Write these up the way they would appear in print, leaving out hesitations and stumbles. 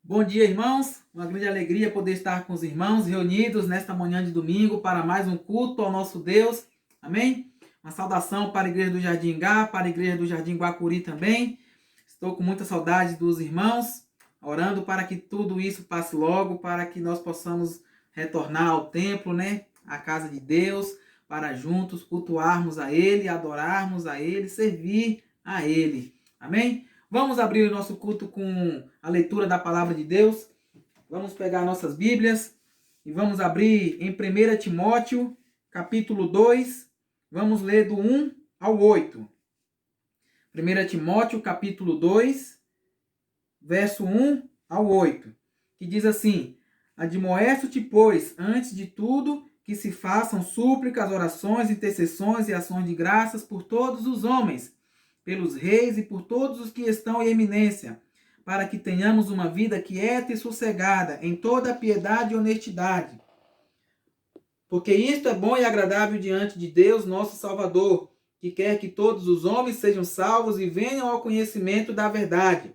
Bom dia, irmãos. Uma grande alegria poder estar com os irmãos reunidos nesta manhã de domingo para mais um culto ao nosso Deus. Amém? Uma saudação para a Igreja do Jardim Ingá, para a Igreja do Jardim Guacuri também. Estou com muita saudade dos irmãos, orando para que tudo isso passe logo, para que nós possamos retornar ao templo, à casa de Deus, para juntos cultuarmos a Ele, adorarmos a Ele, servir a Ele. Amém? Vamos abrir o nosso culto com a leitura da palavra de Deus. Vamos pegar nossas Bíblias e vamos abrir em 1 Timóteo, capítulo 2. Vamos ler do 1 ao 8. 1 Timóteo, capítulo 2, verso 1 ao 8. Que diz assim: Admoesto-te, pois, antes de tudo, que se façam súplicas, orações, intercessões e ações de graças por todos os homens, pelos reis e por todos os que estão em eminência, para que tenhamos uma vida quieta e sossegada, em toda piedade e honestidade. Porque isto é bom e agradável diante de Deus, nosso Salvador, que quer que todos os homens sejam salvos e venham ao conhecimento da verdade.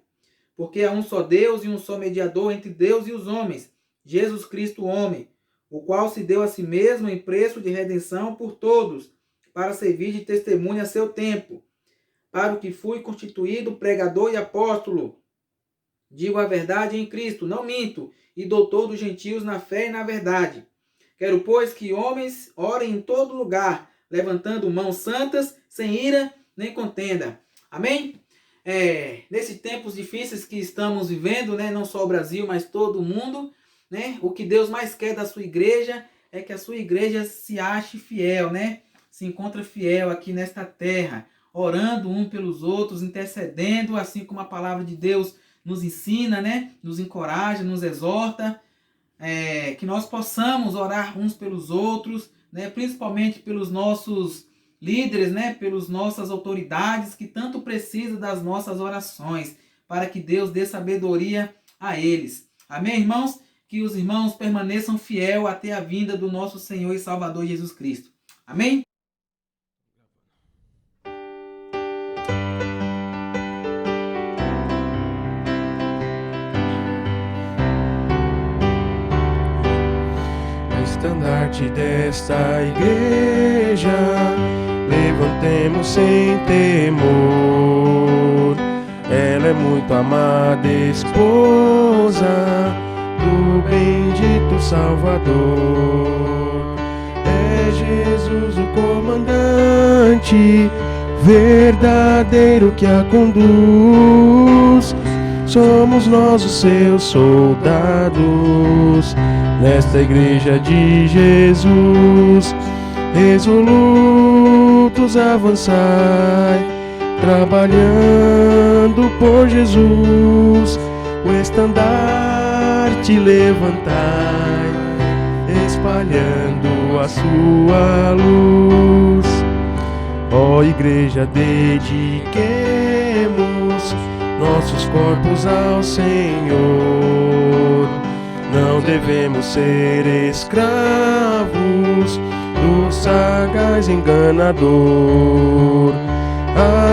Porque há um só Deus e um só mediador entre Deus e os homens, Jesus Cristo, homem, o qual se deu a si mesmo em preço de redenção por todos, para servir de testemunha a seu tempo, para o que fui constituído pregador e apóstolo. Digo a verdade em Cristo, não minto, e doutor dos gentios na fé e na verdade. Quero, pois, que homens orem em todo lugar, levantando mãos santas, sem ira nem contenda. Amém? Nesses tempos difíceis que estamos vivendo, não só o Brasil, mas todo o mundo, o que Deus mais quer da sua igreja é que a sua igreja se ache fiel, se encontre fiel aqui nesta terra, orando um pelos outros, intercedendo, assim como a palavra de Deus nos ensina, nos encoraja, nos exorta, que nós possamos orar uns pelos outros, principalmente pelos nossos líderes, pelas nossas autoridades, que tanto precisam das nossas orações, para que Deus dê sabedoria a eles. Amém, irmãos? Que os irmãos permaneçam fiel até a vinda do nosso Senhor e Salvador Jesus Cristo. Amém? Estandarte desta igreja, levantemos sem temor. Ela é muito amada esposa do bendito Salvador. É Jesus o comandante verdadeiro que a conduz. Somos nós os seus soldados nesta igreja de Jesus. Resolutos avançai, trabalhando por Jesus. O estandarte levantai, espalhando a sua luz. Ó igreja, dediquemos nossos corpos ao Senhor. Não devemos ser escravos do sagaz enganador.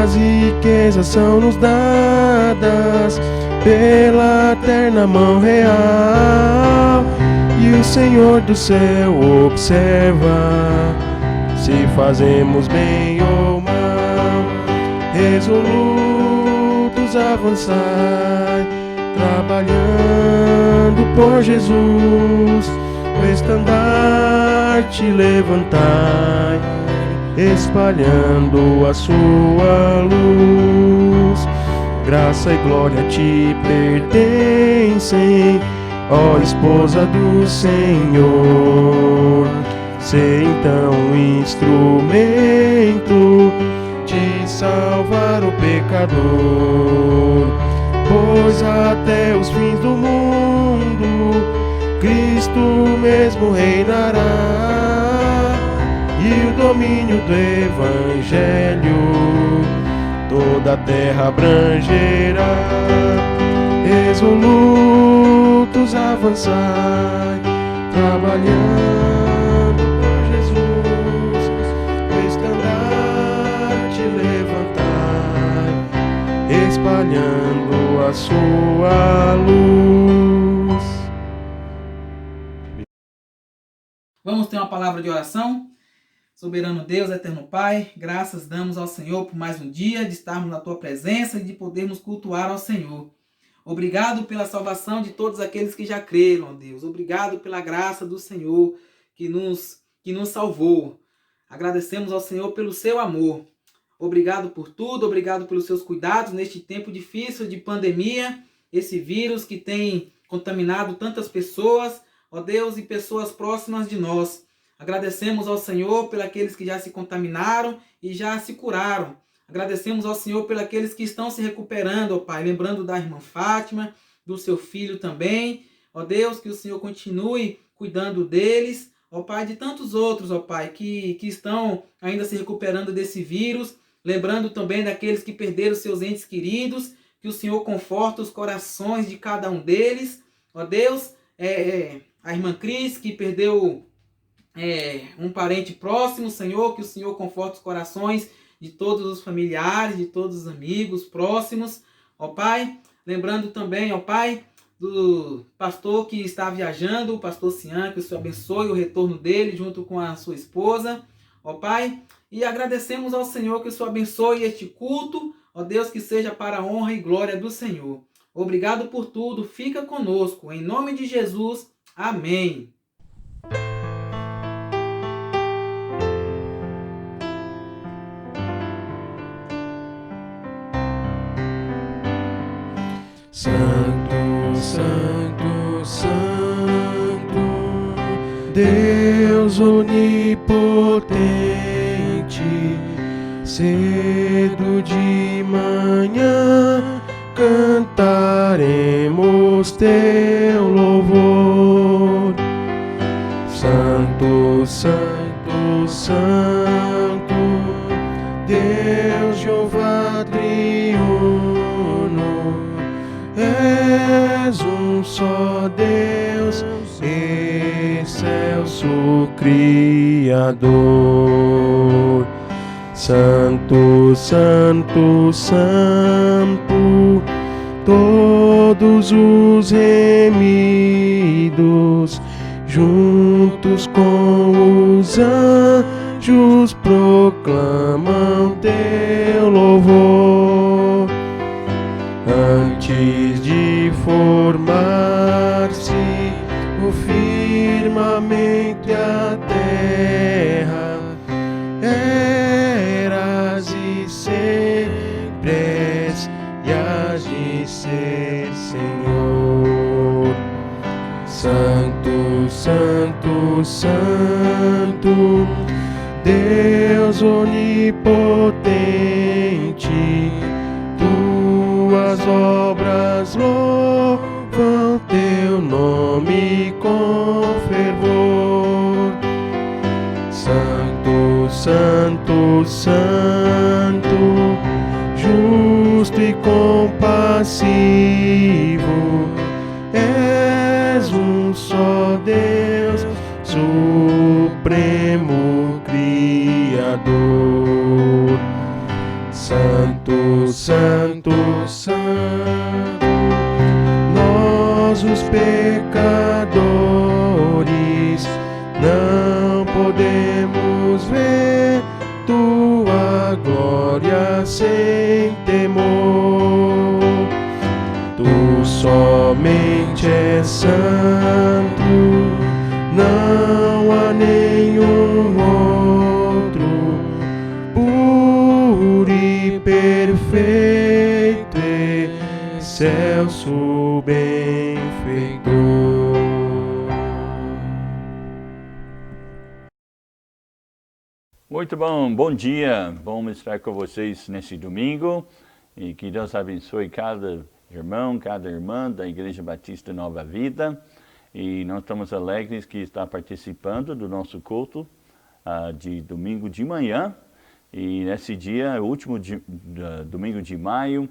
As riquezas são-nos dadas pela eterna mão real, e o Senhor do céu observa se fazemos bem ou mal. Resolutos avançai, trabalhando por Jesus. O estandarte levantai, espalhando a sua luz. Graça e glória te pertencem, ó esposa do Senhor. Sê então instrumento de salvar o pecador, pois até os fins do mundo Cristo mesmo reinará, e o domínio do Evangelho toda a terra abrangerá. Resolutos avançai, trabalhando por Jesus. O estandarte levantai, espalhando a sua luz. Vamos ter uma palavra de oração? Soberano Deus, eterno Pai, graças damos ao Senhor por mais um dia de estarmos na Tua presença e de podermos cultuar ao Senhor. Obrigado pela salvação de todos aqueles que já creram, ó Deus. Obrigado pela graça do Senhor que nos salvou. Agradecemos ao Senhor pelo seu amor. Obrigado por tudo, obrigado pelos seus cuidados neste tempo difícil de pandemia, esse vírus que tem contaminado tantas pessoas, ó Deus, e pessoas próximas de nós. Agradecemos ao Senhor pelos aqueles que já se contaminaram e já se curaram. Agradecemos ao Senhor pelos aqueles que estão se recuperando, ó Pai, lembrando da irmã Fátima, do seu filho também. Ó Deus, que o Senhor continue cuidando deles, ó Pai, de tantos outros, ó Pai, que estão ainda se recuperando desse vírus. Lembrando também daqueles que perderam seus entes queridos, que o Senhor conforta os corações de cada um deles. Ó Deus, a irmã Cris, que perdeu um parente próximo, Senhor, que o Senhor conforta os corações de todos os familiares, de todos os amigos próximos, ó Pai. Lembrando também, ó Pai, do pastor que está viajando, o pastor Cian, que o Senhor abençoe o retorno dele junto com a sua esposa, ó Pai. E agradecemos ao Senhor que o Senhor abençoe este culto, ó Deus, que seja para a honra e glória do Senhor. Obrigado por tudo, fica conosco, em nome de Jesus, amém. Santo, Santo, Santo, Deus onipotente, cedo de manhã cantaremos teu louvor. Santo, Santo, Santo, Deus Jeová triuno, és um só Deus, excelso Criador. Santo, Santo, Santo, todos os remidos, juntos com os anjos, proclamam teu louvor. Antes de formar-se o firmamento e a terra, eras e sempre és, e has de ser, Senhor. Santo, Santo, Santo, Deus onipotente, tuas obras louvam teu nome com fervor. Santo, Santo, Santo, justo e compassivo, és um só Deus, supremo Criador. Santo, Santo, Santo, nós os pecadores não podemos ver tua glória sem temor. Tu somente és santo, não há nenhum outro, puro e perfeito, excelso benfeitor. Muito bom dia, bom estar com vocês nesse domingo e que Deus abençoe cada irmão, cada irmã da Igreja Batista Nova Vida, e nós estamos alegres que está participando do nosso culto de domingo de manhã, e nesse dia, o último domingo de maio,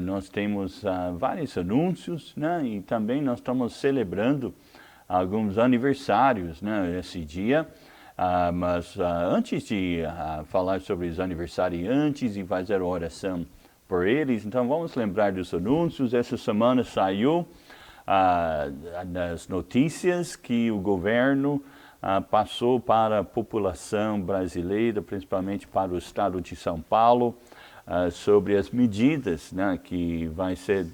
nós temos vários anúncios, né? E também nós estamos celebrando alguns aniversários, né, esse dia. Mas antes de falar sobre os aniversariantes e fazer a oração por eles, então vamos lembrar dos anúncios. Essa semana saiu nas notícias que o governo passou para a população brasileira, principalmente para o estado de São Paulo, sobre as medidas, né, que vai ser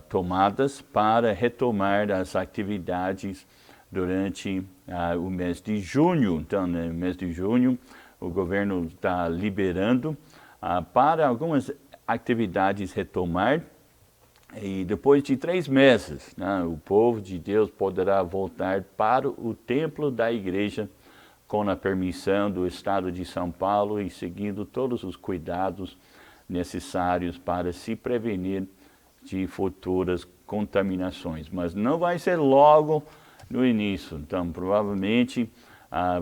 tomadas para retomar as atividades durante o mês de junho. Então, no mês de junho, o governo está liberando para algumas atividades retomar, e depois de 3 meses, né, o povo de Deus poderá voltar para o templo da igreja com a permissão do estado de São Paulo e seguindo todos os cuidados necessários para se prevenir de futuras contaminações. Mas não vai ser logo no início, então provavelmente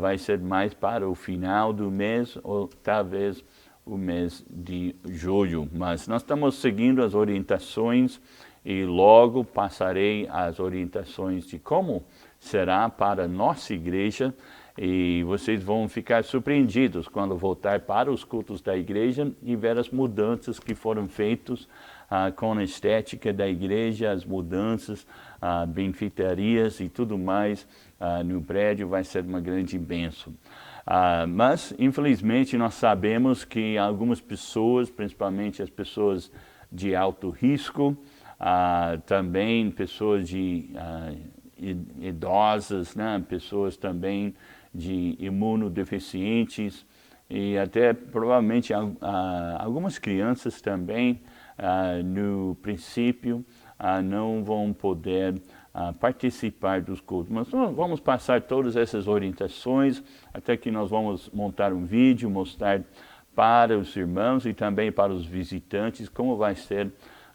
vai ser mais para o final do mês ou talvez o mês de julho. Mas nós estamos seguindo as orientações e logo passarei as orientações de como será para a nossa igreja, e vocês vão ficar surpreendidos quando voltar para os cultos da igreja e ver as mudanças que foram feitas com a estética da igreja, as mudanças, benfeitorias e tudo mais no prédio. Vai ser uma grande bênção. Mas, infelizmente, nós sabemos que algumas pessoas, principalmente as pessoas de alto risco, também pessoas idosas, né? Pessoas também de imunodeficientes e até provavelmente algumas crianças também, no princípio, não vão poder participar dos cultos. Mas nós vamos passar todas essas orientações, até que nós vamos montar um vídeo, mostrar para os irmãos e também para os visitantes como vai ser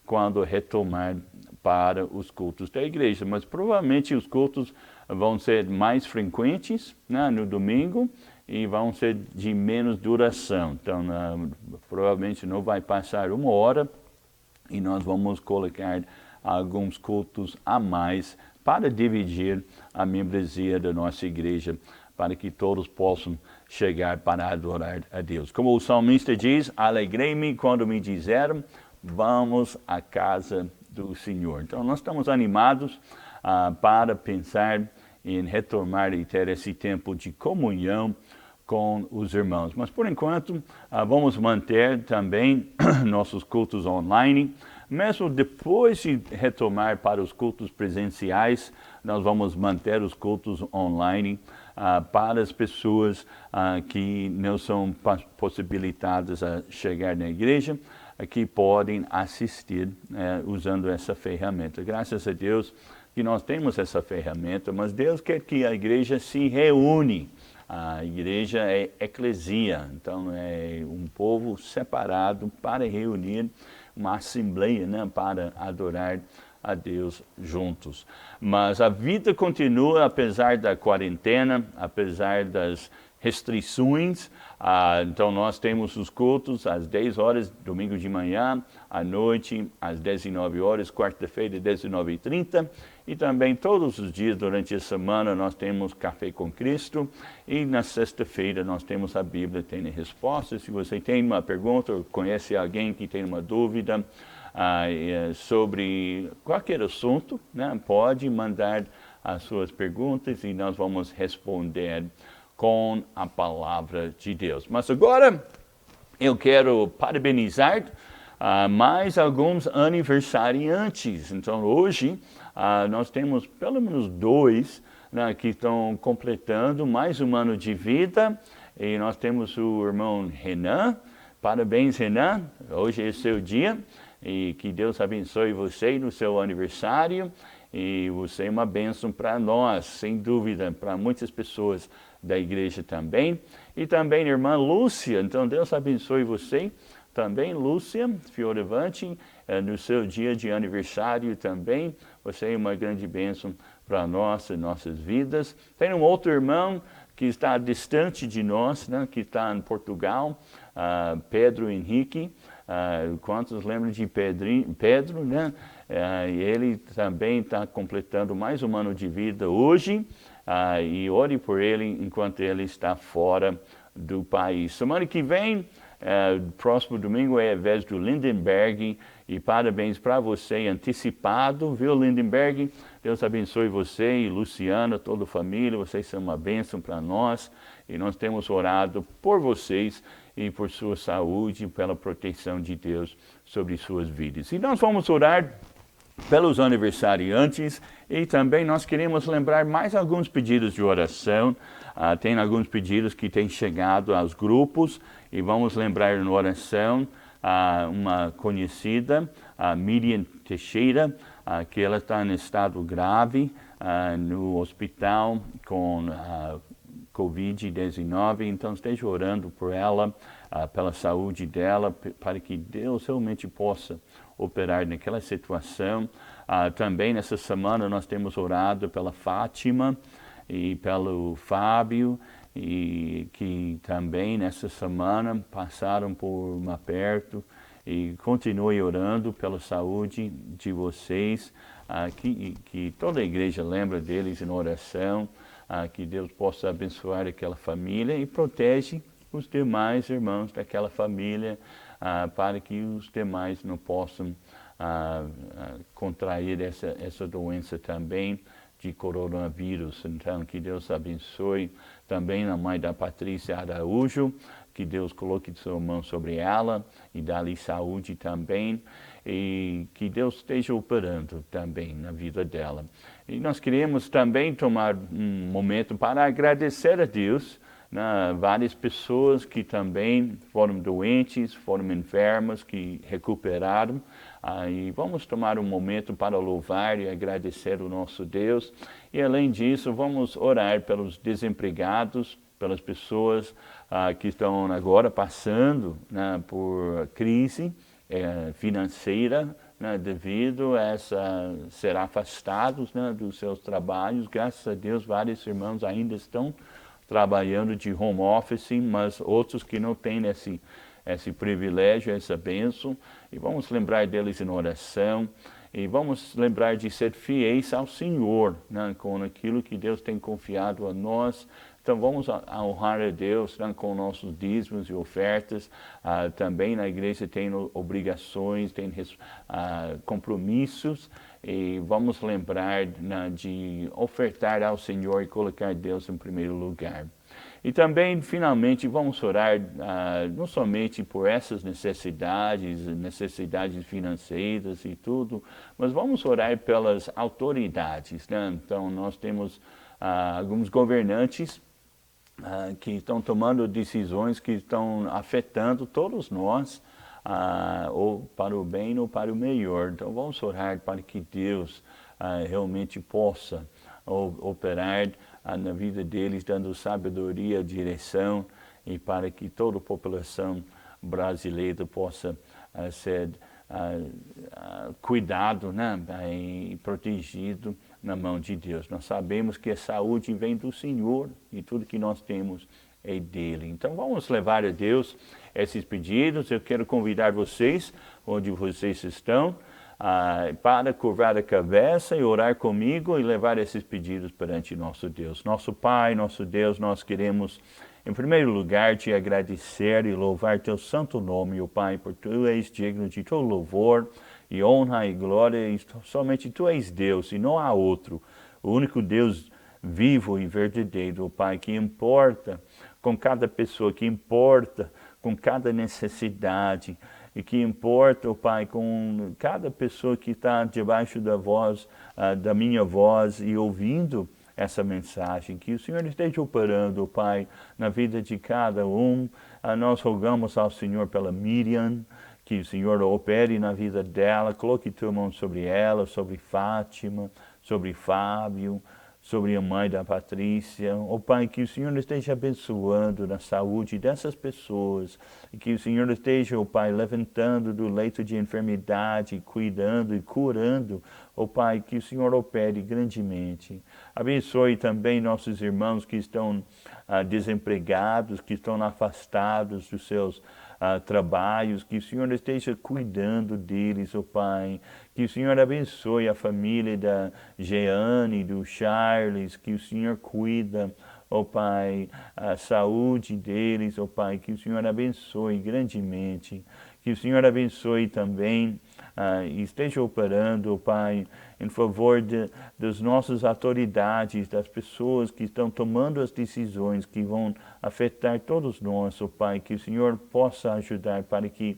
quando retomar para os cultos da igreja. Mas provavelmente os cultos vão ser mais frequentes, né, no domingo, e vão ser de menos duração. Então, provavelmente não vai passar 1 hora, e nós vamos colocar alguns cultos a mais para dividir a membresia da nossa igreja, para que todos possam chegar para adorar a Deus. Como o salmista diz, alegrei-me quando me disseram, vamos à casa do Senhor. Então, nós estamos animados para pensar em retomar e ter esse tempo de comunhão com os irmãos. Mas, por enquanto, vamos manter também nossos cultos online. Mesmo depois de retomar para os cultos presenciais, nós vamos manter os cultos online para as pessoas que não são possibilitadas a chegar na igreja, que podem assistir usando essa ferramenta. Graças a Deus que nós temos essa ferramenta, mas Deus quer que a igreja se reúne. A igreja é eclesia, então é um povo separado para reunir, uma assembleia, né, para adorar a Deus juntos. Mas a vida continua apesar da quarentena, apesar das restrições. Então nós temos os cultos às 10 horas, domingo de manhã, à noite, às 19 horas, quarta-feira, 19h30. E também todos os dias durante a semana nós temos Café com Cristo. E na sexta-feira nós temos a Bíblia Tem Respostas. Se você tem uma pergunta ou conhece alguém que tem uma dúvida sobre qualquer assunto, né, pode mandar as suas perguntas e nós vamos responder com a palavra de Deus. Mas agora eu quero parabenizar mais alguns aniversariantes. Então hoje nós temos pelo menos 2, né, que estão completando mais um ano de vida. E nós temos o irmão Renan. Parabéns, Renan. Hoje é seu dia. E que Deus abençoe você no seu aniversário. E você é uma bênção para nós, sem dúvida, para muitas pessoas da igreja também. E também a irmã Lúcia. Então Deus abençoe você também, Lúcia Fioravante, no seu dia de aniversário também. Você é uma grande bênção para nós e nossas vidas. Tem um outro irmão que está distante de nós, né, que está em Portugal, Pedro Henrique. Quantos lembram de Pedro, né? Ele também está completando mais um ano de vida hoje. E ore por ele enquanto ele está fora do país. Semana que vem Próximo domingo é a vez do Lindenberg e parabéns para você antecipado, viu, Lindenberg? Deus abençoe você e Luciana, toda a família, vocês são uma bênção para nós e nós temos orado por vocês e por sua saúde, pela proteção de Deus sobre suas vidas. E nós vamos orar pelos aniversariantes e também nós queremos lembrar mais alguns pedidos de oração. Tem alguns pedidos que têm chegado aos grupos e vamos lembrar na oração uma conhecida, a Miriam Teixeira, que ela está em estado grave no hospital com Covid-19, então esteja orando por ela, pela saúde dela, para que Deus realmente possa operar naquela situação. Também nessa semana nós temos orado pela Fátima e pelo Fábio, e que também nessa semana passaram por um aperto, e continue orando pela saúde de vocês, que toda a igreja lembra deles em oração, que Deus possa abençoar aquela família e protege os demais irmãos daquela família, para que os demais não possam contrair essa doença também de coronavírus. Então, que Deus abençoe também a mãe da Patrícia Araújo, que Deus coloque sua mão sobre ela e dá-lhe saúde também, e que Deus esteja operando também na vida dela. E nós queremos também tomar um momento para agradecer a Deus, várias pessoas que também foram doentes, foram enfermas, que recuperaram. E vamos tomar um momento para louvar e agradecer o nosso Deus. E além disso, vamos orar pelos desempregados, pelas pessoas que estão agora passando por crise financeira, devido a ser afastados dos seus trabalhos. Graças a Deus, vários irmãos ainda estão trabalhando de home office, mas outros que não têm esse privilégio, essa bênção, e vamos lembrar deles em oração, e vamos lembrar de ser fiéis ao Senhor, com aquilo que Deus tem confiado a nós. Então vamos honrar a Deus com nossos dízimos e ofertas. Também na igreja tem obrigações, tem compromissos, e vamos lembrar de ofertar ao Senhor e colocar Deus em primeiro lugar. E também, finalmente, vamos orar não somente por essas necessidades financeiras e tudo, mas vamos orar pelas autoridades. Então, nós temos alguns governantes que estão tomando decisões que estão afetando todos nós, ou para o bem ou para o melhor. Então vamos orar para que Deus realmente possa operar na vida deles, dando sabedoria, direção, e para que toda a população brasileira possa ser cuidado, e protegido na mão de Deus. Nós sabemos que a saúde vem do Senhor e tudo que nós temos é dele. Então vamos levar a Deus esses pedidos. Eu quero convidar vocês, onde vocês estão, para curvar a cabeça e orar comigo e levar esses pedidos perante nosso Deus. Nosso Pai, nosso Deus, nós queremos, em primeiro lugar, te agradecer e louvar teu santo nome, ó Pai, por tu és digno de todo louvor e honra e glória, e somente tu és Deus e não há outro, o único Deus vivo e verdadeiro, ó Pai, que importa com cada pessoa, que importa com cada necessidade, e que importa, ó Pai, com cada pessoa que está debaixo da voz, da minha voz, e ouvindo essa mensagem, que o Senhor esteja operando, ó Pai, na vida de cada um. Nós rogamos ao Senhor pela Miriam, que o Senhor opere na vida dela, coloque tua mão sobre ela, sobre Fátima, sobre Fábio, sobre a mãe da Patrícia. Ó Pai, que o Senhor esteja abençoando na saúde dessas pessoas, e que o Senhor esteja, ó Pai, levantando do leito de enfermidade, cuidando e curando. Ó Pai, que o Senhor opere grandemente. Abençoe também nossos irmãos que estão desempregados, que estão afastados dos seus trabalhos, que o Senhor esteja cuidando deles, ó Pai, que o Senhor abençoe a família da Jeane, do Charles, que o Senhor cuida, ó Pai, a saúde deles, ó Pai, que o Senhor abençoe grandemente, que o Senhor abençoe também e esteja operando, ó Pai, em favor das nossas autoridades, das pessoas que estão tomando as decisões que vão afetar todos nós, ó Pai, que o Senhor possa ajudar para que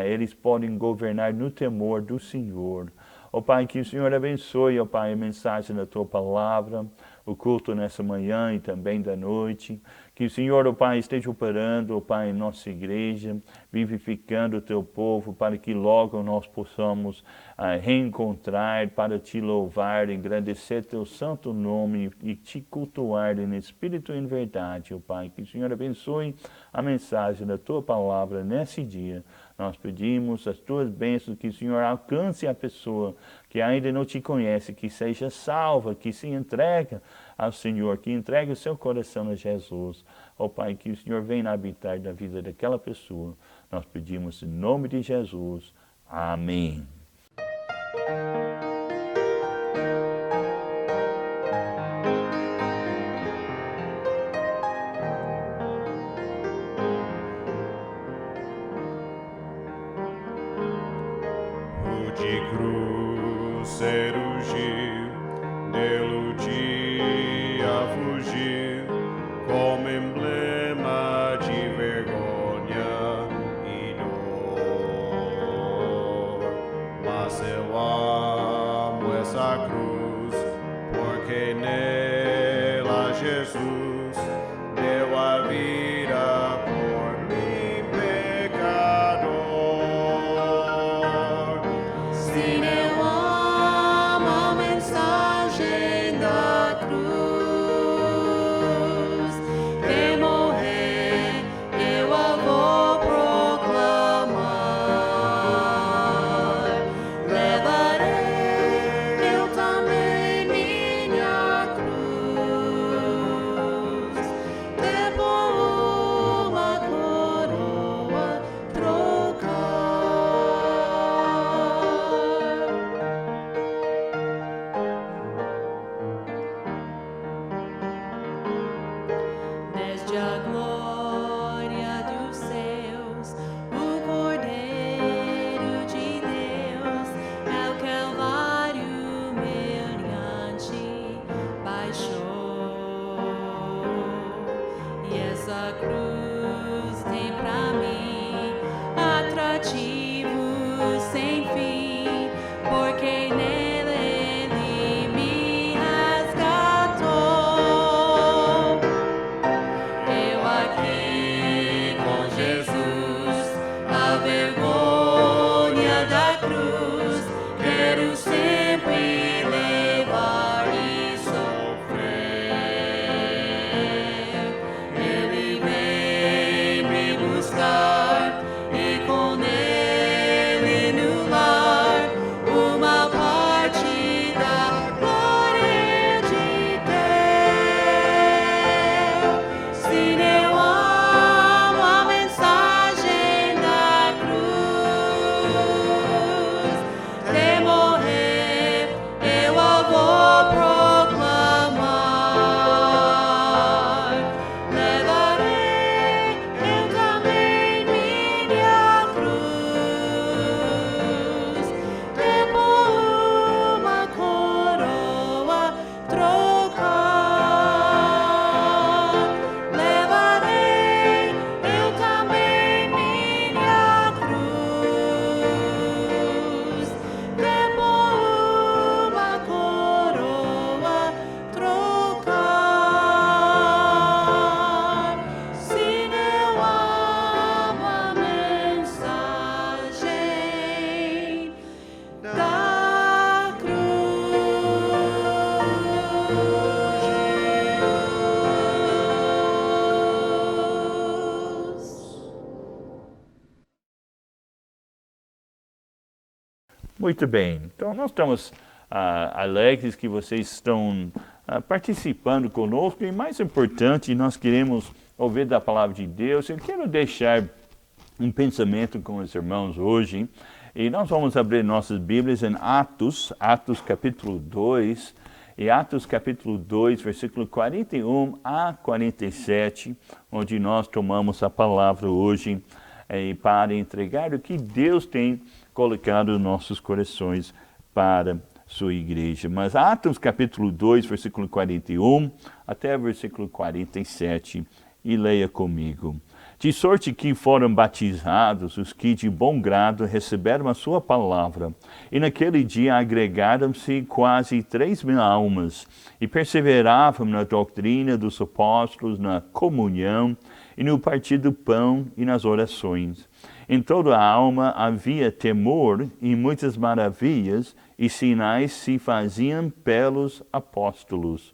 eles possam governar no temor do Senhor. Ó Pai, que o Senhor abençoe, ó Pai, a mensagem da Tua Palavra, o culto nessa manhã e também da noite. Que o Senhor, ó Pai, esteja operando, ó Pai, em nossa igreja, vivificando o Teu povo, para que logo nós possamos reencontrar, para Te louvar, engrandecer Teu santo nome e Te cultuar em espírito e em verdade, ó Pai. Que o Senhor abençoe a mensagem da Tua Palavra nesse dia. Nós pedimos as Tuas bênçãos, que o Senhor alcance a pessoa que ainda não Te conhece, que seja salva, que se entrega ao Senhor, que entregue o seu coração a Jesus. Ó Pai, que o Senhor venha habitar na vida daquela pessoa. Nós pedimos em nome de Jesus. Amém. De cruz surgiu, dele dia fugiu, como emblema de vergonha e dor. Mas eu amo essa cruz, porque nela Jesus deu a vida por mim, pecador. Sim, eu amo a mensagem da cruz. De morrer, eu a vou proclamar. Levarei eu também minha cruz. Depois uma coroa trocar. Desde a glória dos céus, o Cordeiro de Deus ao Calvário humilhante baixou. E essa cruz tem pra mim atrativo sem fim, porque nele ele me resgatou. Eu aqui com Jesus, a vergonha da cruz, quero sempre levar e sofrer. Ele vem me buscar e com ele no lar uma parte da glória de Deus. Sim, eu amo a mensagem da cruz. De morrer, eu a vou proclamar. Levarei eu também minha cruz. Depois uma coroa trocar. Levarei eu também minha cruz. Depois uma coroa trocar. Sim, eu amo a mensagem da cruz. Muito bem, então nós estamos alegres que vocês estão participando conosco e mais importante, nós queremos ouvir da palavra de Deus. Eu quero deixar um pensamento com os irmãos hoje e nós vamos abrir nossas Bíblias em Atos capítulo 2 E Atos capítulo 2, versículo 41 a 47, onde nós tomamos a palavra hoje para entregar o que Deus tem colocado nos nossos corações para sua igreja. Mas Atos capítulo 2, versículo 41 até versículo 47, e leia comigo. De sorte que foram batizados os que de bom grado receberam a sua palavra, e naquele dia agregaram-se quase 3.000 almas, e perseveravam na doutrina dos apóstolos, na comunhão, e no partir do pão e nas orações. Em toda a alma havia temor, e muitas maravilhas e sinais se faziam pelos apóstolos.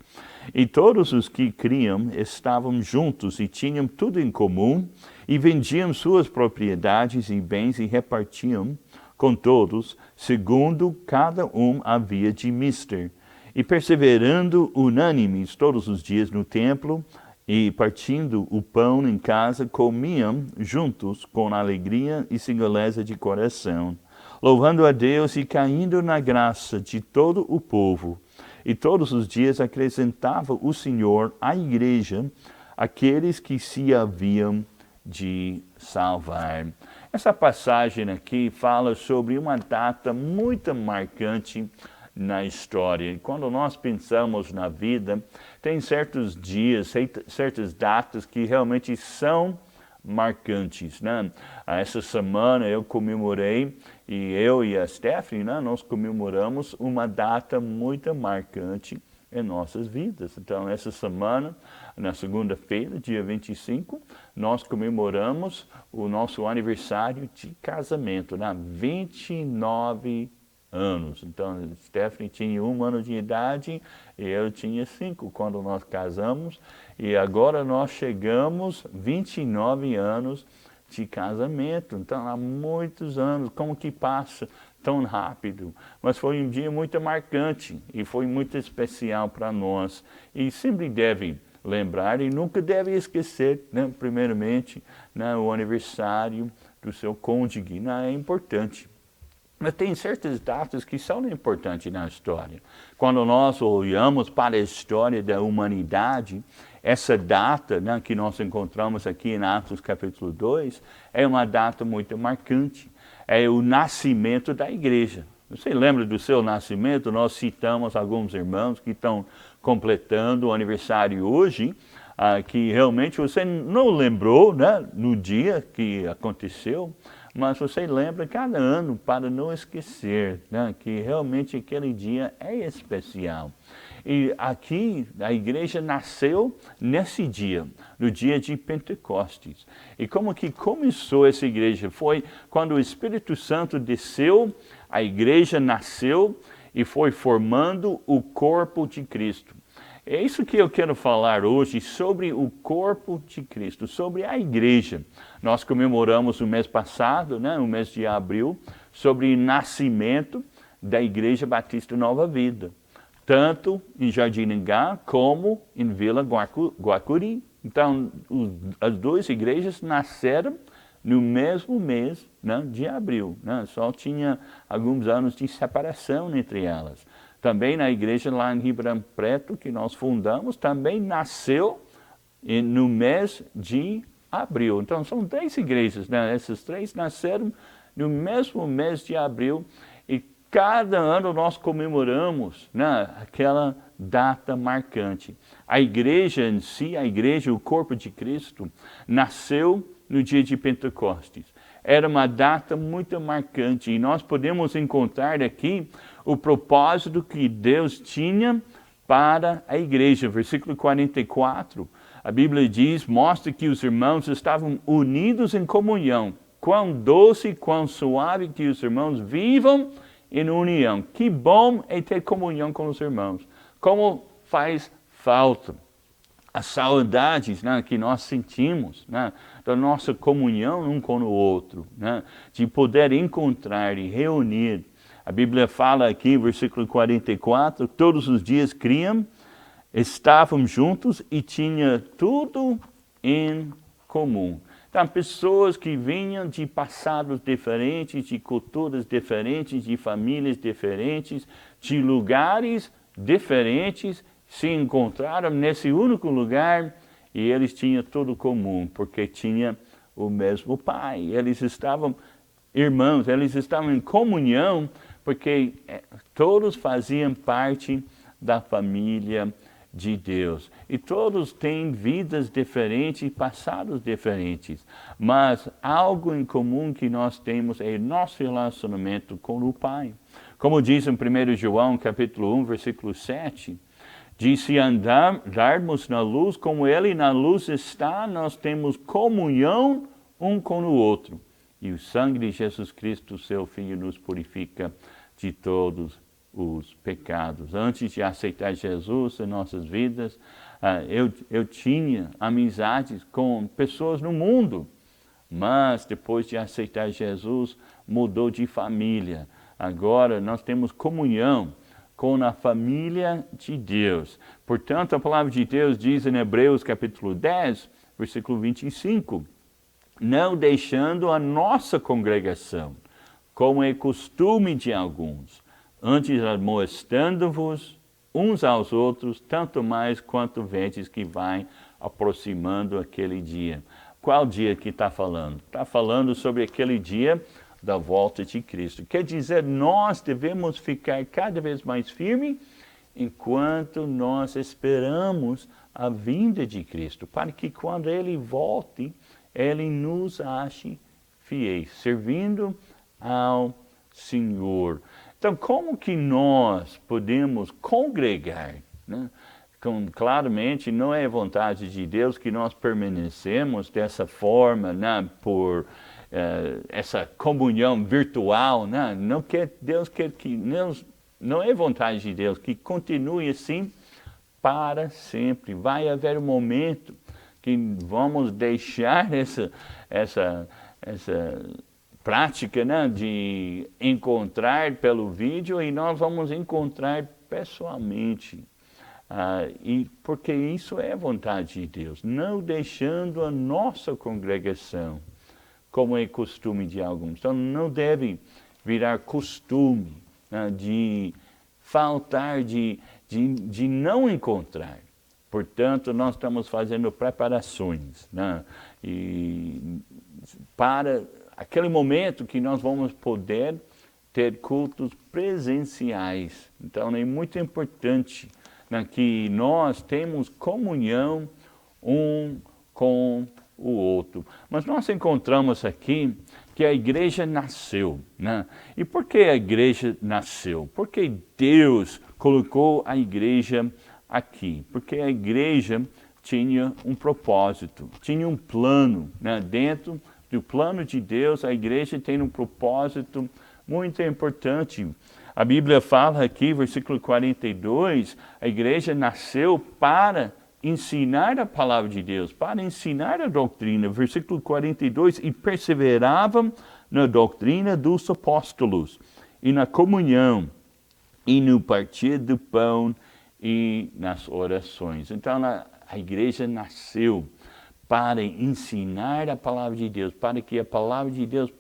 E todos os que criam estavam juntos e tinham tudo em comum, e vendiam suas propriedades e bens e repartiam com todos, segundo cada um havia de mister. E perseverando unânimes todos os dias no templo, e partindo o pão em casa, comiam juntos com alegria e singeleza de coração, louvando a Deus e caindo na graça de todo o povo. E todos os dias acrescentava o Senhor à igreja aqueles que se haviam de salvar. Essa passagem aqui fala sobre uma data muito marcante na história. E quando nós pensamos na vida, tem certos dias, certas datas que realmente são marcantes, né? Essa semana eu comemorei, e eu e a Stephanie, né, nós comemoramos uma data muito marcante em nossas vidas. Então, essa semana, na segunda-feira, dia 25, nós comemoramos o nosso aniversário de casamento, né? 29 anos. Então, Stephanie tinha 1 ano de idade e eu tinha 5 quando nós casamos. E agora nós chegamos 29 anos de casamento. Então, há muitos anos, como que passa tão rápido? Mas foi um dia muito marcante e foi muito especial para nós. E sempre deve lembrar e nunca deve esquecer, né, primeiramente, né, o aniversário do seu cônjuge, né, é importante. Mas tem certas datas que são importantes na história. Quando nós olhamos para a história da humanidade, essa data, né, que nós encontramos aqui em Atos capítulo 2, é uma data muito marcante. É o nascimento da igreja. Você lembra do seu nascimento? Nós citamos alguns irmãos que estão completando o aniversário hoje, que realmente você não lembrou, né, no dia que aconteceu, mas você lembra cada ano para não esquecer, né, que realmente aquele dia é especial. E aqui a igreja nasceu nesse dia, no dia de Pentecostes. E como que começou essa igreja? Foi quando o Espírito Santo desceu, a igreja nasceu e foi formando o corpo de Cristo. É isso que eu quero falar hoje sobre o corpo de Cristo, sobre a igreja. Nós comemoramos no mês passado, né, no mês de abril, sobre o nascimento da Igreja Batista Nova Vida, tanto em Jardiningá como em Vila Guacuri. Então, as duas igrejas nasceram no mesmo mês, né, de abril, né? Só tinha alguns anos de separação entre elas. Também na igreja lá em Ribeirão Preto, que nós fundamos, também nasceu no mês de abril. Então, são 3 igrejas, né? Essas 3 nasceram no mesmo mês de abril e cada ano nós comemoramos, né, aquela data marcante. A igreja em si, a igreja, o corpo de Cristo, nasceu no dia de Pentecostes. Era uma data muito marcante e nós podemos encontrar aqui o propósito que Deus tinha para a igreja. Versículo 44, a Bíblia diz, mostra que os irmãos estavam unidos em comunhão. Quão doce, quão suave que os irmãos vivam em união. Que bom é ter comunhão com os irmãos. Como faz falta. As saudades, né, que nós sentimos, né, da nossa comunhão um com o outro, né, de poder encontrar e reunir. A Bíblia fala aqui, versículo 44, todos os dias criam, estavam juntos e tinham tudo em comum. Então, pessoas que vinham de passados diferentes, de culturas diferentes, de famílias diferentes, de lugares diferentes se encontraram nesse único lugar e eles tinham tudo comum, porque tinha o mesmo Pai. Eles estavam irmãos, eles estavam em comunhão, porque todos faziam parte da família de Deus. E todos têm vidas diferentes e passados diferentes. Mas algo em comum que nós temos é nosso relacionamento com o Pai. Como diz em 1 João, capítulo 1, versículo 7, diz, se andarmos na luz como Ele na luz está, nós temos comunhão um com o outro. E o sangue de Jesus Cristo, seu Filho, nos purifica de todos os pecados. Antes de aceitar Jesus em nossas vidas, eu tinha amizades com pessoas no mundo, mas depois de aceitar Jesus, mudou de família. Agora nós temos comunhão com a família de Deus. Portanto, a palavra de Deus diz em Hebreus capítulo 10, versículo 25, não deixando a nossa congregação, como é costume de alguns, antes admoestando-vos uns aos outros, tanto mais quanto vedes que vai aproximando aquele dia. Qual dia que está falando? Está falando sobre aquele dia da volta de Cristo. Quer dizer, nós devemos ficar cada vez mais firmes enquanto nós esperamos a vinda de Cristo, para que quando Ele volte, Ele nos ache fiéis, servindo ao Senhor. Então, como que nós podemos congregar, né? Claramente, não é vontade de Deus que nós permanecemos dessa forma, né? Por essa comunhão virtual, né? Deus quer que não é vontade de Deus que continue assim para sempre. Vai haver um momento que vamos deixar essa prática, né, de encontrar pelo vídeo e nós vamos encontrar pessoalmente. E porque isso é vontade de Deus, não deixando a nossa congregação, como é costume de alguns. Então não deve virar costume, né, de faltar, de não encontrar. Portanto, nós estamos fazendo preparações, né, e para aquele momento que nós vamos poder ter cultos presenciais. Então é muito importante, né, que nós temos comunhão um com o outro. Mas nós encontramos aqui que a igreja nasceu, né? E por que a igreja nasceu? Porque Deus colocou a igreja aqui. Porque a igreja tinha um propósito, tinha um plano, né? Dentro do plano de Deus, a igreja tem um propósito muito importante. A Bíblia fala aqui, versículo 42, a igreja nasceu para ensinar a palavra de Deus, para ensinar a doutrina. Versículo 42, e perseveravam na doutrina dos apóstolos, e na comunhão, e no partir do pão, e nas orações. Então, a igreja nasceu para ensinar a palavra de Deus, para que a palavra de Deus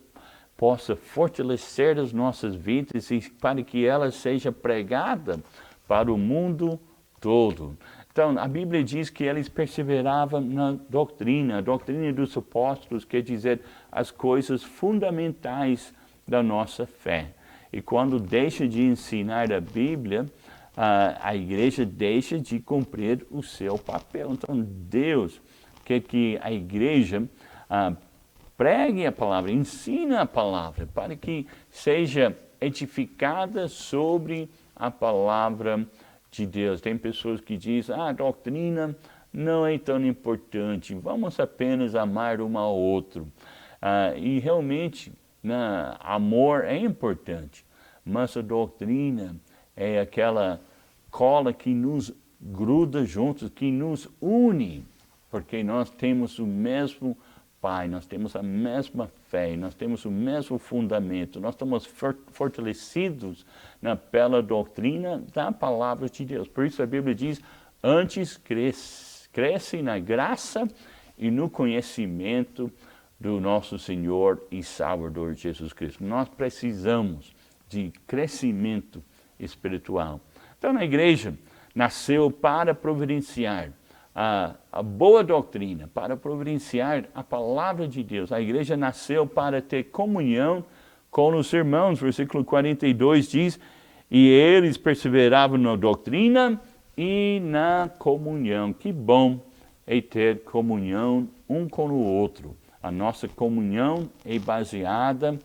possa fortalecer as nossas vidas e para que ela seja pregada para o mundo todo. Então, a Bíblia diz que eles perseveravam na doutrina. A doutrina dos apóstolos quer dizer as coisas fundamentais da nossa fé. E quando deixa de ensinar a Bíblia, a igreja deixa de cumprir o seu papel. Então, Deus quer que a igreja pregue a palavra, ensine a palavra, para que seja edificada sobre a palavra de Deus. Tem pessoas que dizem, a doutrina não é tão importante, vamos apenas amar um ao outro. E realmente, amor é importante, mas a doutrina é aquela cola que nos gruda juntos, que nos une, porque nós temos o mesmo Pai, nós temos a mesma fé, nós temos o mesmo fundamento, nós estamos fortalecidos pela doutrina da palavra de Deus. Por isso a Bíblia diz, antes cresce na graça e no conhecimento do nosso Senhor e Salvador Jesus Cristo. Nós precisamos de crescimento espiritual. Então, a igreja nasceu para providenciar a boa doutrina, para providenciar a palavra de Deus. A igreja nasceu para ter comunhão com os irmãos. Versículo 42 diz, e eles perseveravam na doutrina e na comunhão. Que bom é ter comunhão um com o outro. A nossa comunhão é baseada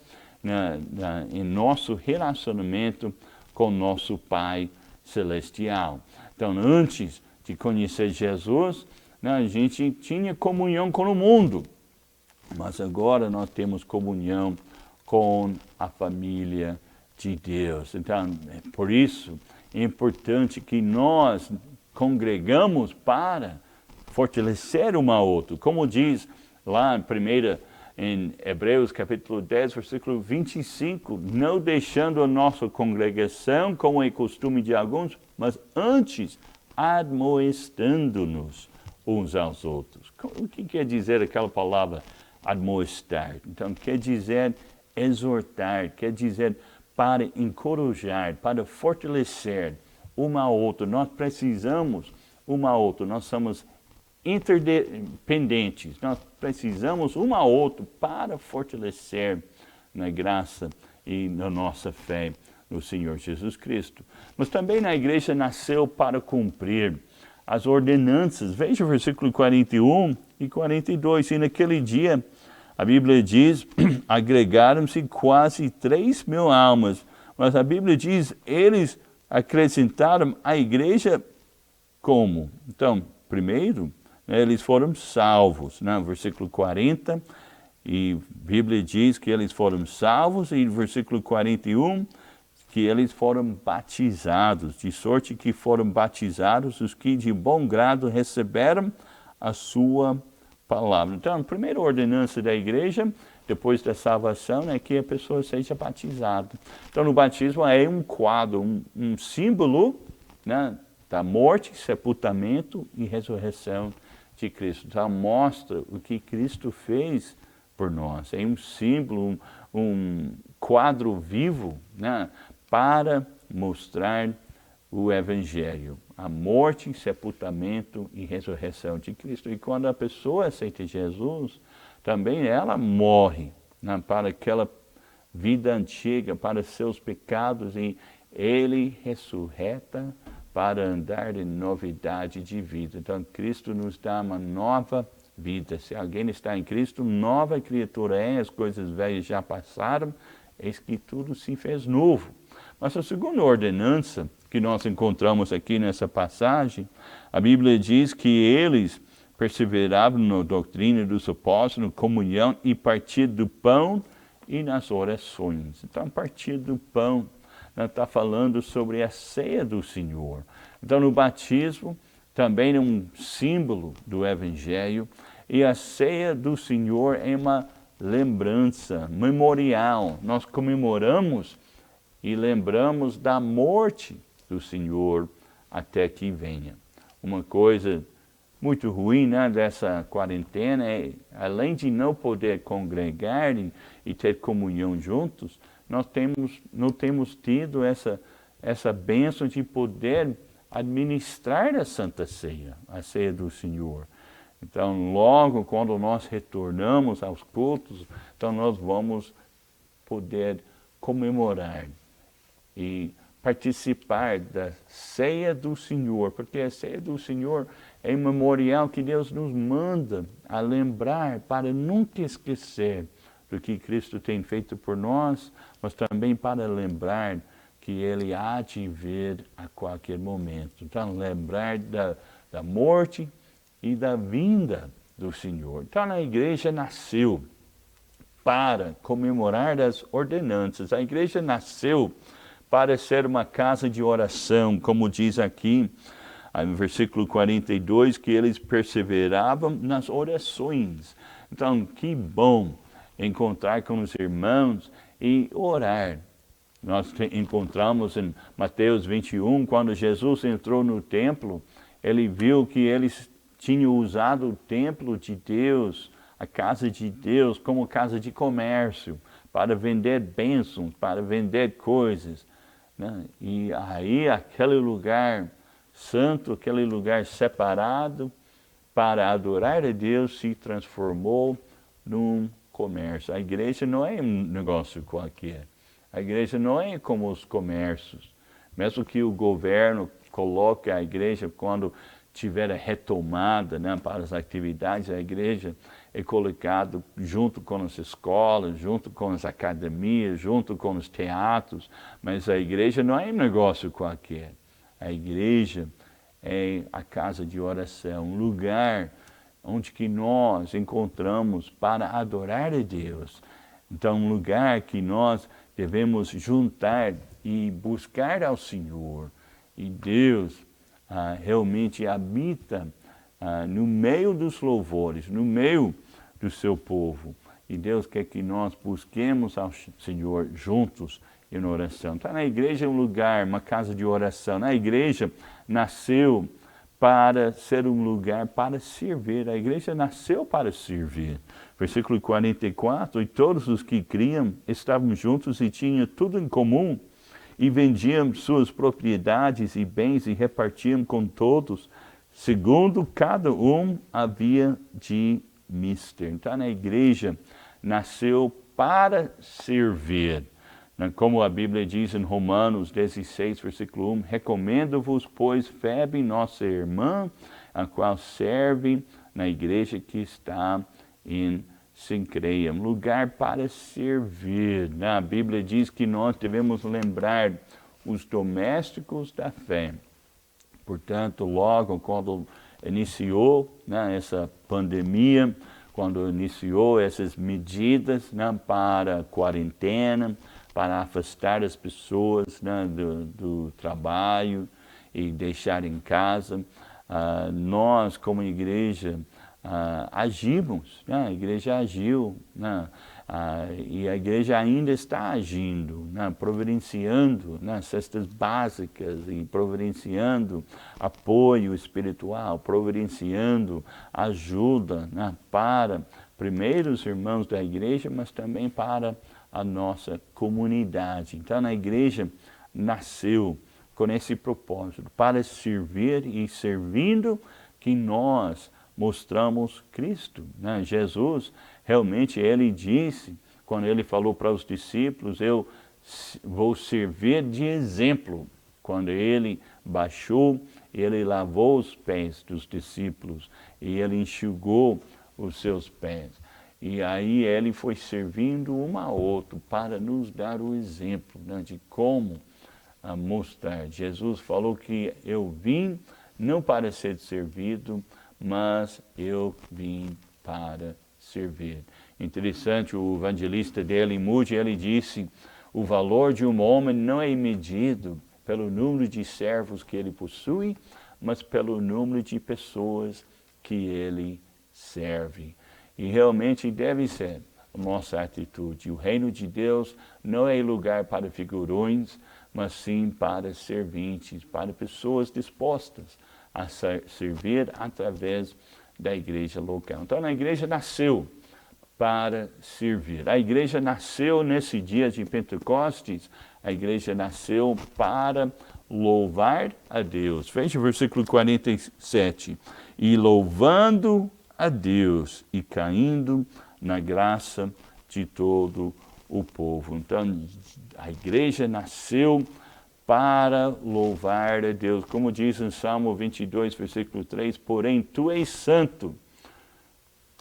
em nosso relacionamento com nosso Pai Celestial. Então, antes de conhecer Jesus, a gente tinha comunhão com o mundo, mas agora nós temos comunhão com a família de Deus. Então, por isso é importante que nós congregamos para fortalecer um ao outro. Como diz lá em Hebreus capítulo 10, versículo 25, não deixando a nossa congregação, como é costume de alguns, mas antes admoestando-nos uns aos outros. O que quer dizer aquela palavra admoestar? Então, quer dizer exortar, quer dizer para encorajar, para fortalecer um ao outro. Nós precisamos um ao outro, nós somos interdependentes, nós precisamos um ao outro para fortalecer na graça e na nossa fé no Senhor Jesus Cristo. Mas também na igreja nasceu para cumprir as ordenanças. Veja o versículo 41 e 42. E naquele dia, a Bíblia diz, agregaram-se quase 3.000 almas. Mas a Bíblia diz, eles acrescentaram a igreja como? Então, primeiro, eles foram salvos. Versículo 40, e a Bíblia diz que eles foram salvos, e versículo 41, que eles foram batizados, de sorte que foram batizados os que de bom grado receberam a sua palavra. Então, a primeira ordenança da igreja, depois da salvação, é que a pessoa seja batizada. Então, o batismo é um quadro, um símbolo, da morte, sepultamento e ressurreição de Cristo. Então, mostra o que Cristo fez por nós. É um símbolo, um quadro vivo, para mostrar o Evangelho, a morte, sepultamento e ressurreição de Cristo. E quando a pessoa aceita Jesus, também ela morre para aquela vida antiga, para seus pecados, e ele ressurreta para andar em novidade de vida. Então, Cristo nos dá uma nova vida. Se alguém está em Cristo, nova criatura é, as coisas velhas já passaram, eis que tudo se fez novo. Mas a segunda ordenança que nós encontramos aqui nessa passagem, a Bíblia diz que eles perseveravam na doutrina dos apóstolos, na comunhão e partir do pão e nas orações. Então, partir do pão, está falando sobre a ceia do Senhor. Então, no batismo, também é um símbolo do Evangelho, e a ceia do Senhor é uma lembrança, memorial. Nós comemoramos e lembramos da morte do Senhor até que venha. Uma coisa muito ruim dessa quarentena é, além de não poder congregar e ter comunhão juntos, nós não temos tido essa bênção de poder administrar a Santa Ceia, a ceia do Senhor. Então, logo quando nós retornamos aos cultos, então nós vamos poder comemorar e participar da ceia do Senhor, porque a ceia do Senhor é um memorial que Deus nos manda a lembrar para nunca esquecer do que Cristo tem feito por nós, mas também para lembrar que Ele há de vir a qualquer momento. Então, lembrar da morte e da vinda do Senhor. Então, a igreja nasceu para comemorar as ordenanças. A igreja nasceu para ser uma casa de oração, como diz aqui no versículo 42, que eles perseveravam nas orações. Então, que bom encontrar com os irmãos e orar. Nós encontramos em Mateus 21, quando Jesus entrou no templo, ele viu que eles tinham usado o templo de Deus, a casa de Deus, como casa de comércio, para vender bênçãos, para vender coisas. né? E aí aquele lugar santo, aquele lugar separado para adorar a Deus se transformou num comércio. A igreja não é um negócio qualquer. A igreja não é como os comércios. Mesmo que o governo coloque a igreja quando tiver a retomada, né, para as atividades, a igreja é colocado junto com as escolas, junto com as academias, junto com os teatros, mas a igreja não é um negócio qualquer. A igreja é a casa de oração, um lugar onde que nós encontramos para adorar a Deus. Então, um lugar que nós devemos juntar e buscar ao Senhor. E Deus realmente habita no meio dos louvores, no meio do seu povo. E Deus quer que nós busquemos ao Senhor juntos em oração. Então, na igreja é um lugar, uma casa de oração. Na igreja nasceu para ser um lugar para servir. A igreja nasceu para servir. Versículo 44, e todos os que criam estavam juntos e tinham tudo em comum, e vendiam suas propriedades e bens e repartiam com todos, segundo cada um havia de mister. Então, na igreja nasceu para servir. Como a Bíblia diz em Romanos 16, versículo 1, recomendo-vos, pois, Febe, nossa irmã, a qual serve na igreja que está em Sincreia, um lugar para servir. A Bíblia diz que nós devemos lembrar os domésticos da fé. Portanto, logo quando iniciou essa pandemia, quando iniciou essas medidas para quarentena, para afastar as pessoas do trabalho e deixar em casa, nós como igreja agimos, a igreja agiu, e a igreja ainda está agindo, providenciando cestas básicas e providenciando apoio espiritual, providenciando ajuda para primeiro os irmãos da igreja, mas também para a nossa comunidade. Então, a igreja nasceu com esse propósito, para servir e servindo que nós mostramos Cristo. Jesus, realmente, ele disse, quando ele falou para os discípulos, eu vou servir de exemplo. Quando ele baixou, ele lavou os pés dos discípulos e ele enxugou os seus pés. E aí ele foi servindo um ao outro para nos dar o exemplo de como mostrar. Jesus falou que eu vim não para ser servido, mas eu vim para servir. Interessante, o evangelista dele, Moody, ele disse, o valor de um homem não é medido pelo número de servos que ele possui, mas pelo número de pessoas que ele serve. E realmente deve ser a nossa atitude. O reino de Deus não é lugar para figurões, mas sim para serventes, para pessoas dispostas a servir através da igreja local. Então, a igreja nasceu para servir. A igreja nasceu nesse dia de Pentecostes, a igreja nasceu para louvar a Deus. Veja o versículo 47. E louvando a Deus e caindo na graça de todo o povo. Então, a igreja nasceu para louvar a Deus. Como diz em Salmo 22, versículo 3, porém, tu és santo,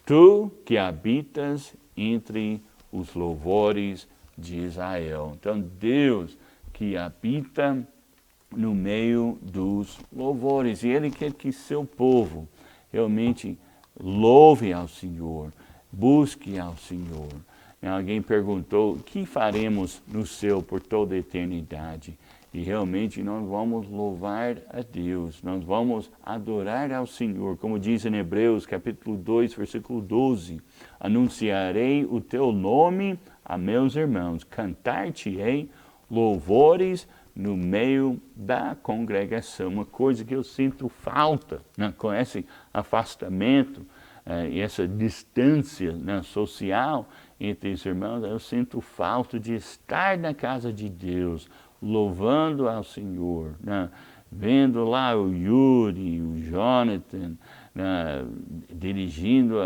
tu que habitas entre os louvores de Israel. Então, Deus que habita no meio dos louvores. E Ele quer que seu povo realmente louve ao Senhor, busque ao Senhor. Alguém perguntou, o que faremos no céu por toda a eternidade? E realmente nós vamos louvar a Deus, nós vamos adorar ao Senhor. Como diz em Hebreus, capítulo 2, versículo 12, anunciarei o teu nome a meus irmãos, cantar-te-ei louvores no meio da congregação. Uma coisa que eu sinto falta, com esse afastamento e essa distância social entre os irmãos, eu sinto falta de estar na casa de Deus, louvando ao Senhor, né? Vendo lá o Yuri, o Jonathan, né? Dirigindo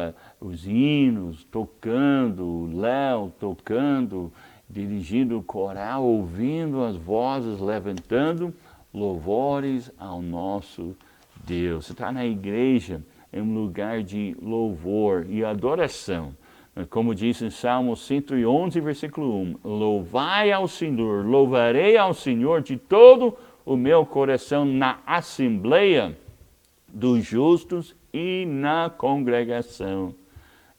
os hinos, tocando, o Léo tocando, dirigindo o coral, ouvindo as vozes, levantando louvores ao nosso Deus. Você está na igreja, é um lugar de louvor e adoração. Como diz em Salmo 111, versículo 1, louvai ao Senhor, louvarei ao Senhor de todo o meu coração na assembleia dos justos e na congregação.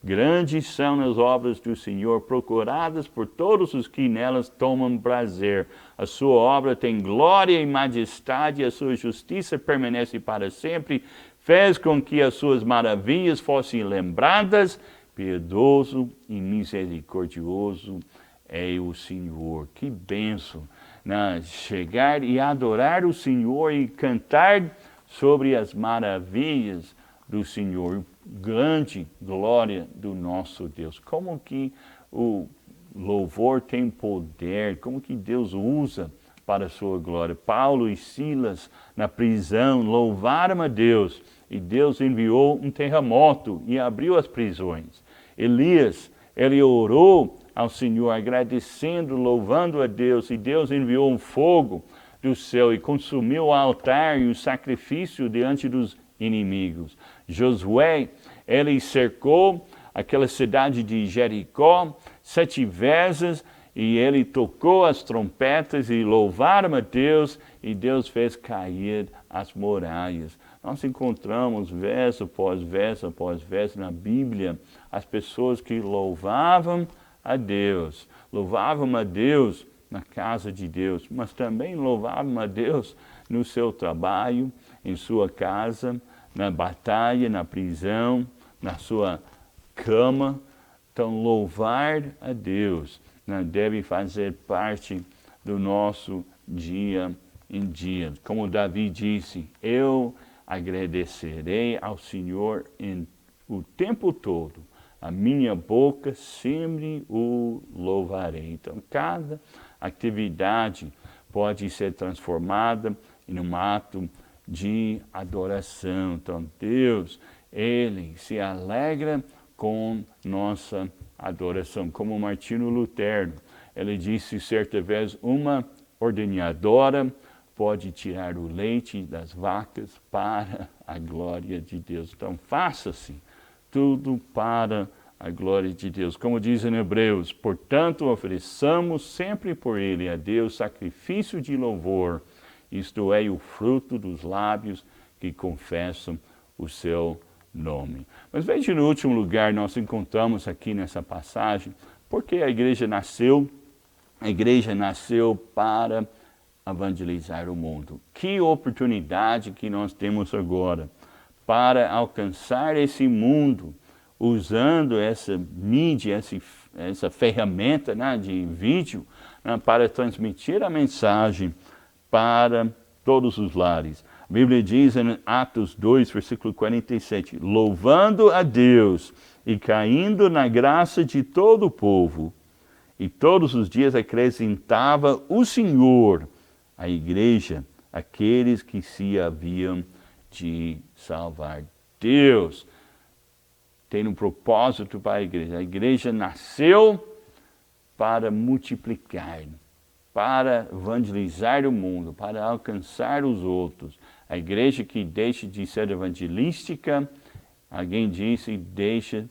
Grandes são as obras do Senhor, procuradas por todos os que nelas tomam prazer. A sua obra tem glória e majestade, a sua justiça permanece para sempre. Fez com que as suas maravilhas fossem lembradas. Piedoso e misericordioso é o Senhor. Que bênção, né? Chegar e adorar o Senhor e cantar sobre as maravilhas do Senhor, grande glória do nosso Deus. Como que o louvor tem poder, como que Deus usa para a sua glória. Paulo e Silas na prisão louvaram a Deus e Deus enviou um terremoto e abriu as prisões. Elias, ele orou ao Senhor agradecendo, louvando a Deus, e Deus enviou um fogo do céu e consumiu o altar e o sacrifício diante dos inimigos. Josué, ele cercou aquela cidade de Jericó 7 vezes e ele tocou as trompetas e louvaram a Deus e Deus fez cair as muralhas. Nós encontramos verso após verso na Bíblia as pessoas que louvavam a Deus na casa de Deus, mas também louvavam a Deus no seu trabalho, em sua casa, na batalha, na prisão, na sua cama. Então, louvar a Deus, né, deve fazer parte do nosso dia em dia. Como Davi disse, eu agradecerei ao Senhor o tempo todo. A minha boca sempre o louvarei. Então, cada atividade pode ser transformada em um ato de adoração. Então, Deus, Ele se alegra com nossa adoração. Como Martinho Lutero, ele disse certa vez, uma ordenhadora pode tirar o leite das vacas para a glória de Deus. Então, faça-se tudo para a glória de Deus. Como diz em Hebreus, portanto, ofereçamos sempre por Ele a Deus sacrifício de louvor, isto é, o fruto dos lábios que confessam o seu nome. Mas veja, no último lugar, nós encontramos aqui nessa passagem, porque a igreja nasceu para evangelizar o mundo. Que oportunidade que nós temos agora para alcançar esse mundo, usando essa mídia, essa ferramenta, né, de vídeo, né, para transmitir a mensagem para todos os lares. A Bíblia diz em Atos 2, versículo 47, louvando a Deus e caindo na graça de todo o povo, e todos os dias acrescentava o Senhor à igreja aqueles que se haviam de salvar. Deus tem um propósito para a igreja. A igreja nasceu para multiplicar, para evangelizar o mundo, para alcançar os outros. A igreja que deixa de ser evangelística, alguém disse, deixa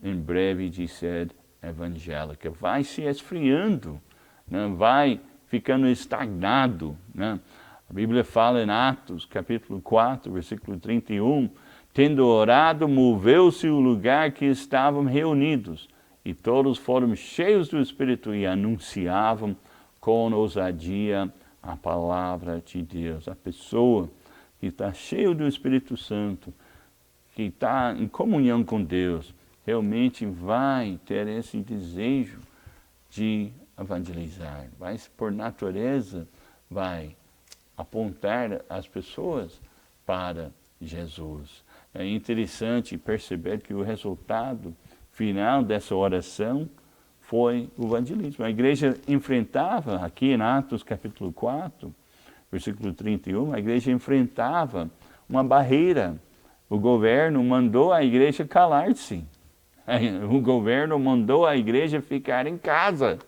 em breve de ser evangélica. Vai se esfriando, né? Vai ficando estagnado, né? A Bíblia fala em Atos, capítulo 4, versículo 31, tendo orado, moveu-se o lugar que estavam reunidos, e todos foram cheios do Espírito e anunciavam com ousadia a palavra de Deus. A pessoa que está cheia do Espírito Santo, que está em comunhão com Deus, realmente vai ter esse desejo de evangelizar. Vai, por natureza, vai apontar as pessoas para Jesus. É interessante perceber que o resultado final dessa oração foi o evangelismo. A igreja enfrentava, aqui em Atos capítulo 4, versículo 31, a igreja enfrentava uma barreira. O governo mandou a igreja calar-se. O governo mandou a igreja ficar em casa.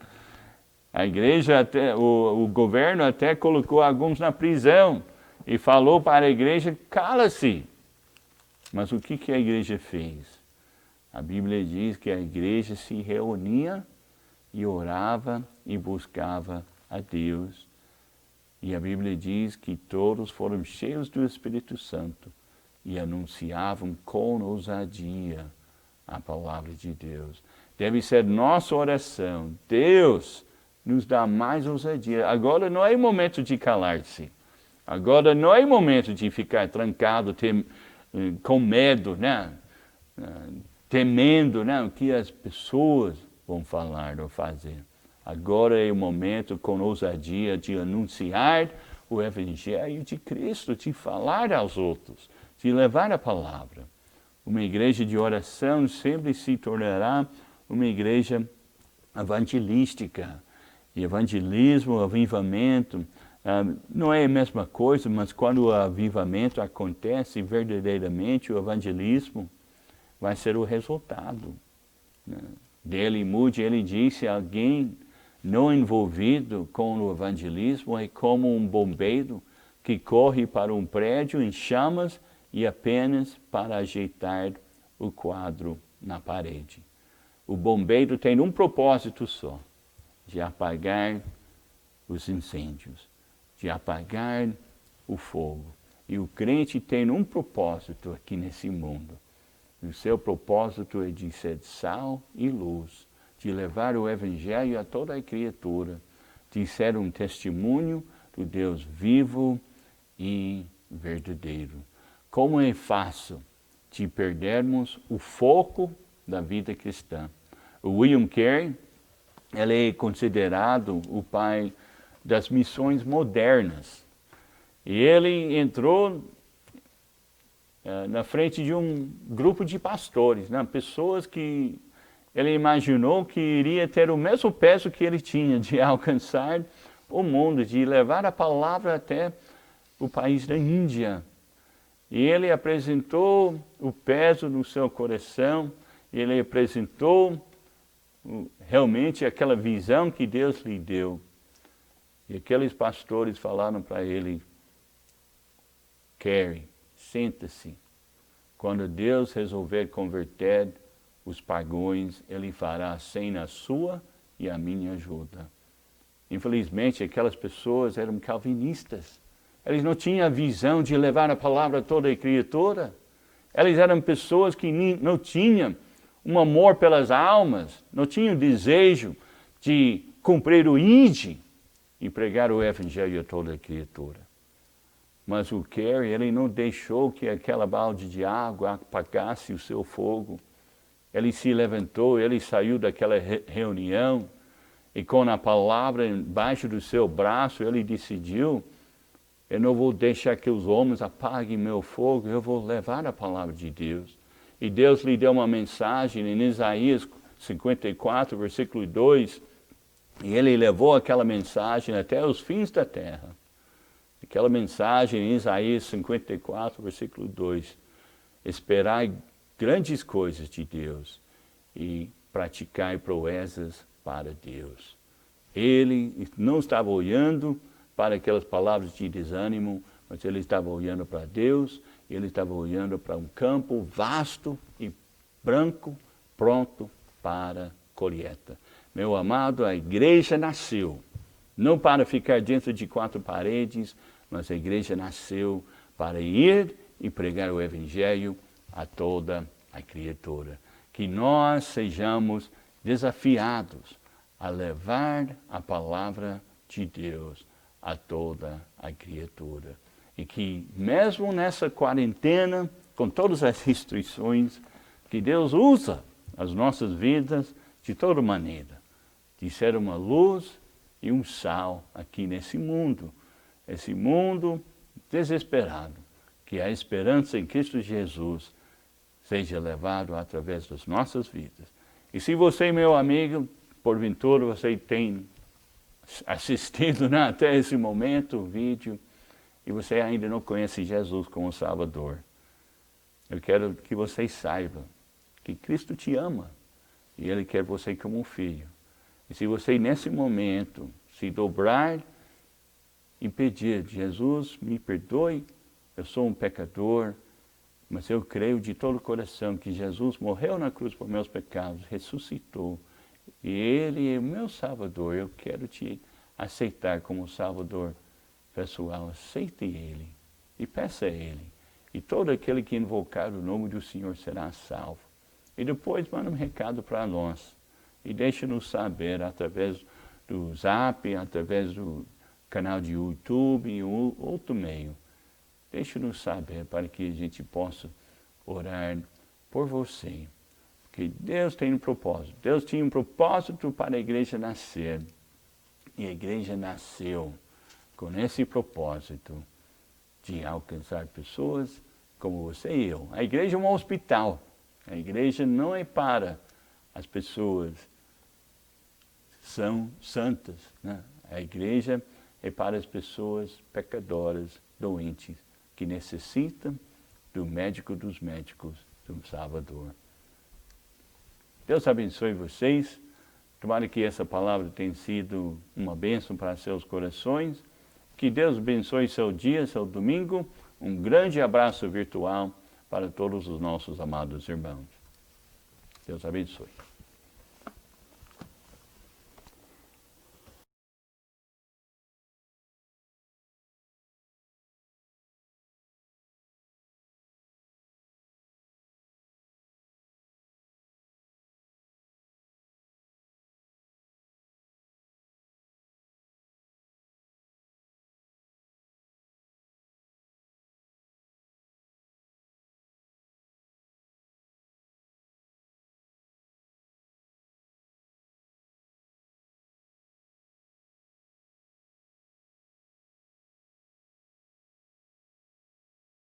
A igreja o governo até colocou alguns na prisão e falou para a igreja, cala-se. Mas o que a igreja fez? A Bíblia diz que a igreja se reunia e orava e buscava a Deus. E a Bíblia diz que todos foram cheios do Espírito Santo e anunciavam com ousadia a palavra de Deus. Deve ser nossa oração. Deus nos dá mais ousadia. Agora não é momento de calar-se. Agora não é momento de ficar trancado, com medo, né? Temendo, né? O que as pessoas vão falar ou fazer. Agora é o momento com ousadia de anunciar o Evangelho de Cristo, de falar aos outros, de levar a palavra. Uma igreja de oração sempre se tornará uma igreja evangelística. E evangelismo, avivamento, não é a mesma coisa, mas quando o avivamento acontece verdadeiramente, o evangelismo vai ser o resultado. Dele Moody, ele disse, alguém não envolvido com o evangelismo é como um bombeiro que corre para um prédio em chamas e apenas para ajeitar o quadro na parede. O bombeiro tem um propósito só, de apagar os incêndios, de apagar o fogo. E o crente tem um propósito aqui nesse mundo. O seu propósito é de ser sal e luz, de levar o Evangelho a toda a criatura, de ser um testemunho do Deus vivo e verdadeiro. Como é fácil de perdermos o foco da vida cristã. O William Carey, ele é considerado o pai das missões modernas. E ele entrou na frente de um grupo de pastores, né? Pessoas que ele imaginou que iria ter o mesmo peso que ele tinha de alcançar o mundo, de levar a palavra até o país da Índia. E ele apresentou o peso no seu coração, ele apresentou realmente aquela visão que Deus lhe deu. E aqueles pastores falaram para ele, Carey, senta-se. Quando Deus resolver converter os pagões, Ele fará sem a sua e a minha ajuda. Infelizmente, aquelas pessoas eram calvinistas. Eles não tinham a visão de levar a palavra a toda a criatura. Eles eram pessoas que não tinham um amor pelas almas, não tinham desejo de cumprir o ide e pregar o Evangelho a toda a criatura. Mas o Carey, ele não deixou que aquela balde de água apagasse o seu fogo. Ele se levantou, ele saiu daquela reunião e com a palavra embaixo do seu braço, ele decidiu, eu não vou deixar que os homens apaguem meu fogo, eu vou levar a palavra de Deus. E Deus lhe deu uma mensagem em Isaías 54, versículo 2, e ele levou aquela mensagem até os fins da terra. Aquela mensagem em Isaías 54, versículo 2. Esperai grandes coisas de Deus e praticai proezas para Deus. Ele não estava olhando para aquelas palavras de desânimo, mas ele estava olhando para Deus, ele estava olhando para um campo vasto e branco, pronto para colheita. Meu amado, a igreja nasceu, não para ficar dentro de quatro paredes, mas a igreja nasceu para ir e pregar o Evangelho a toda a criatura. Que nós sejamos desafiados a levar a palavra de Deus a toda a criatura. E que mesmo nessa quarentena, com todas as restrições, que Deus usa as nossas vidas de toda maneira, de ser uma luz e um sal aqui nesse mundo. Esse mundo desesperado, que a esperança em Cristo Jesus seja levado através das nossas vidas. E se você, meu amigo, porventura você tem assistido, né, até esse momento o vídeo e você ainda não conhece Jesus como Salvador. Eu quero que vocês saibam que Cristo te ama e Ele quer você como um filho. E se você nesse momento se dobrar e pedir, Jesus, me perdoe, eu sou um pecador, mas eu creio de todo o coração que Jesus morreu na cruz por meus pecados, ressuscitou, e Ele é o meu Salvador, eu quero te aceitar como Salvador pessoal, aceite Ele e peça a Ele. E todo aquele que invocar o nome do Senhor será salvo. E depois manda um recado para nós e deixa-nos saber através do Zap, através do canal de YouTube e outro meio. Deixe-nos saber para que a gente possa orar por você. Porque Deus tem um propósito. Deus tinha um propósito para a igreja nascer. E a igreja nasceu com esse propósito de alcançar pessoas como você e eu. A igreja é um hospital. A igreja não é para as pessoas são santas, né? A igreja é para as pessoas pecadoras, doentes, que necessitam do médico dos médicos, do Salvador. Deus abençoe vocês. Tomara que essa palavra tenha sido uma bênção para seus corações. Que Deus abençoe seu dia, seu domingo. Um grande abraço virtual para todos os nossos amados irmãos. Deus abençoe.